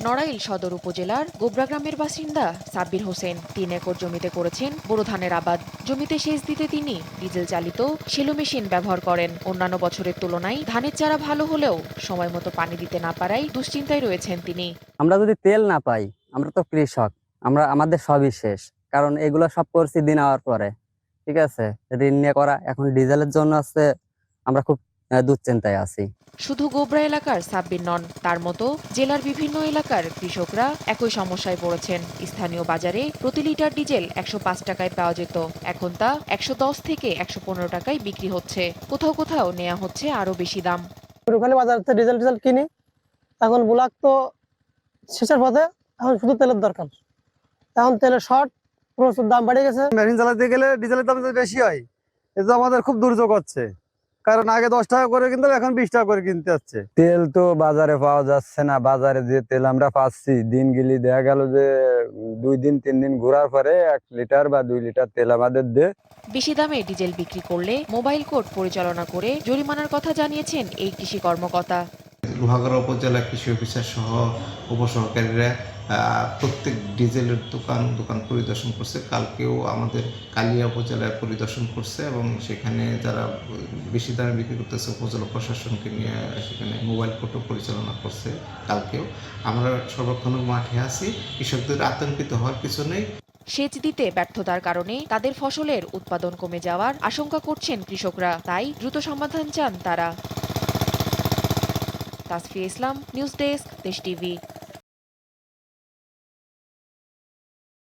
নড়াইল সদর উপজেলার গোবরা গ্রামের বাসিন্দা সাব্বির হোসেন ৩ একর জমিতে করেছেন বোরো ধানের আবাদ। জমিতে সেচ দিতে তিনি ডিজেল চালিত সেলো মেশিন ব্যবহার করেন। অন্যান্য বছরের তুলনায় ধানের চারা ভালো হলেও সময় মতো পানি দিতে না পারায় দুশ্চিন্তায় রয়েছেন তিনি। আমরা যদি তেল না পাই, আমরা তো কৃষক, আমাদের সবই শেষ। কারণ এগুলো সব করছি দিন হওয়ার পরে, ঠিক আছে, ঋণ নিয়ে করা, এখন ডিজেলের জন্য আছে, আমরা খুব দুশ্চিন্তায় আছি। শুধু গোবরা এলাকার সাব্বির নন, তার মতো জেলার বিভিন্ন এলাকার কৃষকরা একই সমস্যায় পড়েছেন। স্থানীয় বাজারে প্রতি লিটার ডিজেল ১০৫ টাকায় পাওয়া যেত, এখন তা ১১০ থেকে ১১৫ টাকায় বিক্রি হচ্ছে। কোথাও কোথাও নেওয়া হচ্ছে আরো বেশি দাম। বাজার থেকে ডিজেল কিনি, এখন বুলাক তো শেষের পথে, এখন শুধু তেলের দরকার। এখন তেলের শর্ট, প্রচুর দাম বেড়ে গেছে। মেশিন চালাতে গেলে ডিজেলের দাম বেশি হয়, এটা আমাদের খুব দুর্যোগ হচ্ছে। কারণ আগে ১০ টাকা করে কিনতে, এখন ২০ টাকা করে কিনতে হচ্ছে। তেল তো বাজারে পাওয়া যাচ্ছে না। বাজারে যে তেল আমরা পাচ্ছি, দিন গেলে দেখা গেল যে ২ দিন ৩ দিন ঘোরার পরে ১ লিটার বা ২ লিটার তেল আমাদের দেয়। বেশি দামে ডিজেল বিক্রি করলে মোবাইল কোর্ট পরিচালনা করে জরিমানার কথা জানিয়েছেন এই কৃষি কর্মকর্তা। লোহাগড়া উপজেলা কৃষি অফিসার সহ উপসহকারীরা প্রত্যেক ডিজেলের দোকান পরিদর্শন করছে। কালকেও আমাদের কালিয়া উপজেলায় পরিদর্শন করছে এবং সেখানে যারা বেশি দামে বিক্রি করতেছে উপজেলা প্রশাসনকে নিয়ে সেখানে মোবাইল কোর্টও পরিচালনা করছে। কালকেও আমরা সর্বক্ষণ মাঠে আছি, কৃষকদের আতঙ্কিত হওয়ার কিছু নেই। সেচ দিতে ব্যর্থতার কারণে তাদের ফসলের উৎপাদন কমে যাওয়ার আশঙ্কা করছেন কৃষকরা, তাই দ্রুত সমাধান চান তারা। তাসফিয়া ইসলাম, নিউজ ডেস্ক, দেশ টিভি।